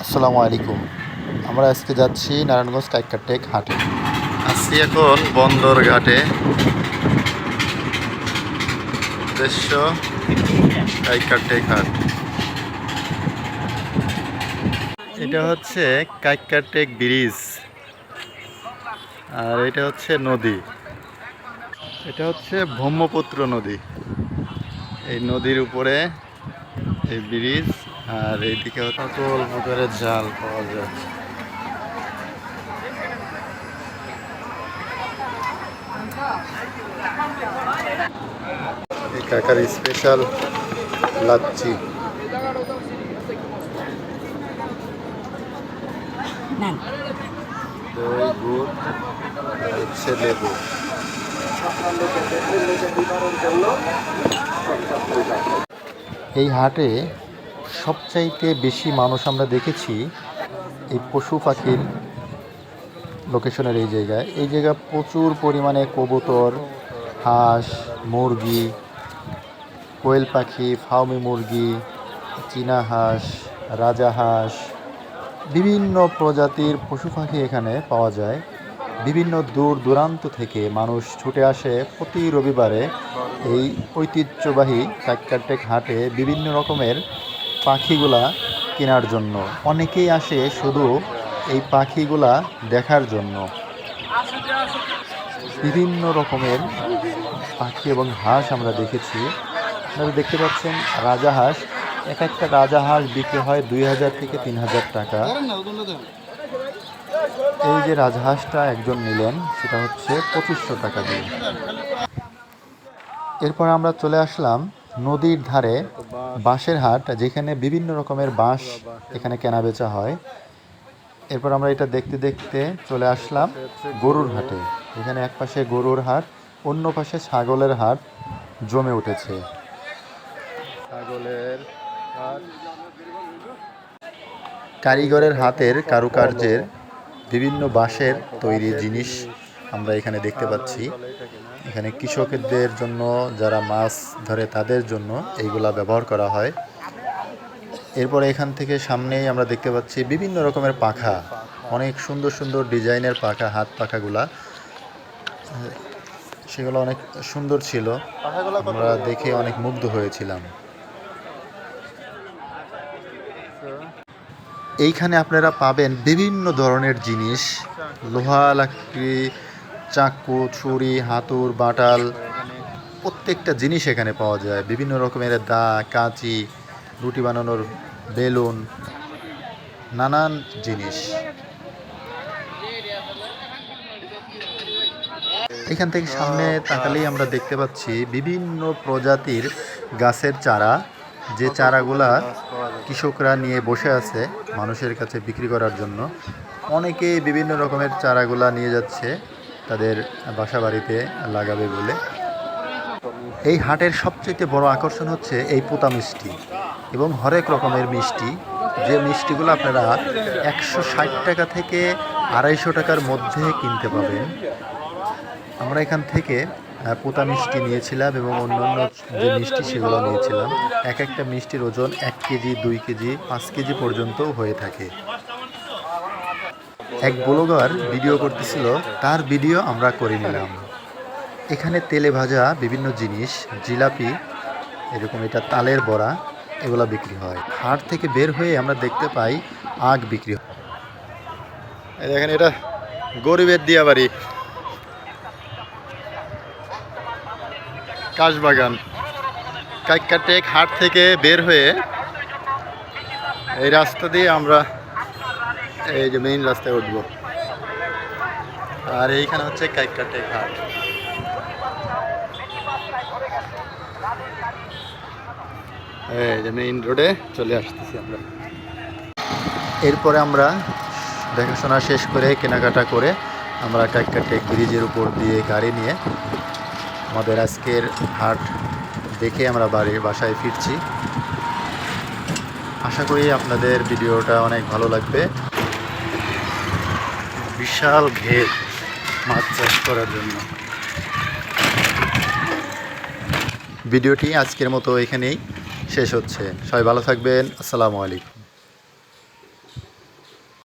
আসসালামু আলাইকুম। আমরা আজকে যাচ্ছি নারায়ণগঞ্জ কাইক্কারটেক হাটে। আছি এখন বন্দর ঘাটে। উদ্দেশ্য কাইক্কারটেক হাট। এটা হচ্ছে কাইক্কারটেক ব্রিজ, আর এটা হচ্ছে নদী। এটা হচ্ছে ব্রহ্মপুত্র নদী। এই নদীর উপরে এই ব্রিজ, আর এইদিকে সকল প্রকারের জাল পাওয়া যায়। এই কাকার স্পেশাল লাচ্ছি, দই, গুড়, আর হচ্ছে লেবু। এই হাটে সবচাইতে বেশি মানুষ আমরা দেখেছি এই পশু পাখির লোকেশনের এই জায়গায় প্রচুর পরিমাণে কবুতর, হাঁস, মুরগি, কোয়েল পাখি, ফাউমি মুরগি, চীনা হাঁস, রাজাহাঁস, বিভিন্ন প্রজাতির পশু পাখি এখানে পাওয়া যায়। বিভিন্ন দূর দূরান্ত থেকে মানুষ ছুটে আসে প্রতি রবিবারে এই ঐতিহ্যবাহী কাইক্কারটেক হাটে বিভিন্ন রকমের পাখিগুলা কেনার জন্য। অনেকেই আসে শুধু এই পাখিগুলা দেখার জন্য। বিভিন্ন রকমের পাখি এবং হাঁস আমরা দেখেছি। আপনারা দেখতে পাচ্ছেন রাজাহাঁস, এক একটা রাজাহাঁস বিক্রি হয় 2000 থেকে 3000 টাকা। এই যে রাজহাঁসটা একজন নিলেন, সেটা হচ্ছে 2500 টাকা দিয়ে। এরপর আমরা চলে আসলাম নদীর ধারে বাঁশের হাট, যেখানে বিভিন্ন রকমের বাঁশ এখানে কেনা বেচা হয়। এরপর আমরা এটা দেখতে দেখতে চলে আসলাম গরুর হাটে। এখানে এক পাশে গরুর হাট, অন্য পাশে ছাগলের হাট জমে উঠেছে। ছাগলের হাট, কারিগরের হাতের কারুকার্যের বিভিন্ন বাঁশের তৈরি জিনিস আমরা এখানে দেখতে পাচ্ছি। এখানে কৃষকদের জন্য, যারা মাছ ধরে তাদের জন্য এইগুলা ব্যবহার করা হয়। এরপরে এখান থেকে সামনেই আমরা দেখতে পাচ্ছি বিভিন্ন রকমের পাখা, অনেক সুন্দর সুন্দর ডিজাইনের পাখা, হাত পাখাগুলা, সেগুলো অনেক সুন্দর ছিল। আমরা দেখে অনেক মুগ্ধ হয়েছিলাম। এইখানে আপনারা পাবেন বিভিন্ন ধরনের জিনিস, লোহা, লাকড়ি, চাকু, ছুরি, হাতুড়, বাটাল, প্রত্যেকটা জিনিস এখানে পাওয়া যায়। বিভিন্ন রকমের দা, কাঁচি, রুটি বানানোর বেলুন, নানান জিনিস। এখান থেকে সামনে তাকালেই আমরা দেখতে পাচ্ছি বিভিন্ন প্রজাতির গাছের চারা, যে চারাগুলা কৃষকরা নিয়ে বসে আছে মানুষের কাছে বিক্রি করার জন্য। অনেকেই বিভিন্ন রকমের চারাগুলা নিয়ে যাচ্ছে তাদের বাসা বাড়িতে লাগাবে বলে। এই হাটের সবচেয়ে বড় আকর্ষণ হচ্ছে এই পোতা মিষ্টি এবং হরেক রকমের মিষ্টি, যে মিষ্টিগুলো আপনারা 160 টাকা থেকে 250 টাকার মধ্যে কিনতে পাবেন। আমরা এখান থেকে পোতা মিষ্টি নিয়েছিলাম এবং অন্যান্য যে মিষ্টি সেগুলো নিয়েছিলাম। এক একটা মিষ্টির ওজন 1 কেজি, 2 কেজি, 5 কেজি পর্যন্ত হয়ে থাকে। এক ব্লগার ভিডিও করতেছিল, তার ভিডিও আমরা করে নিলাম। এখানে তেলে ভাজা বিভিন্ন জিনিস, জিলাপি, এরকম এটা তালের বড়া, এগুলো বিক্রি হয়। হাট থেকে বের হয়ে আমরা দেখতে পাই আখ বিক্রি হয়। দেখেন, এটা গরিবের দিয়া বাড়ি, কাশবাগান। কাইক্কারটেক হাট থেকে বের হয়ে এই রাস্তা দিয়ে আমরা এই যে মেইন রাস্তায় উঠবো, আর এইখানে হচ্ছে কাইক্কারটেক হাট। এই যে মেইন রোডে চলে আসতেছি আমরা। এরপরে আমরা দেখাশোনা শেষ করে, কেনাকাটা করে, আমরা কাইক্কারটেক ব্রিজের উপর দিয়ে গাড়ি নিয়ে আমাদের আজকের হাট দেখে আমরা বাসায় ফিরছি। আশা করি আপনাদের ভিডিওটা অনেক ভালো লাগবে। বিশাল ঘের মাছ চাষ করার জন্য। ভিডিওটি আজকের মতো এখানেই শেষ হচ্ছে। সবাই ভালো থাকবেন। আসসালামু আলাইকুম।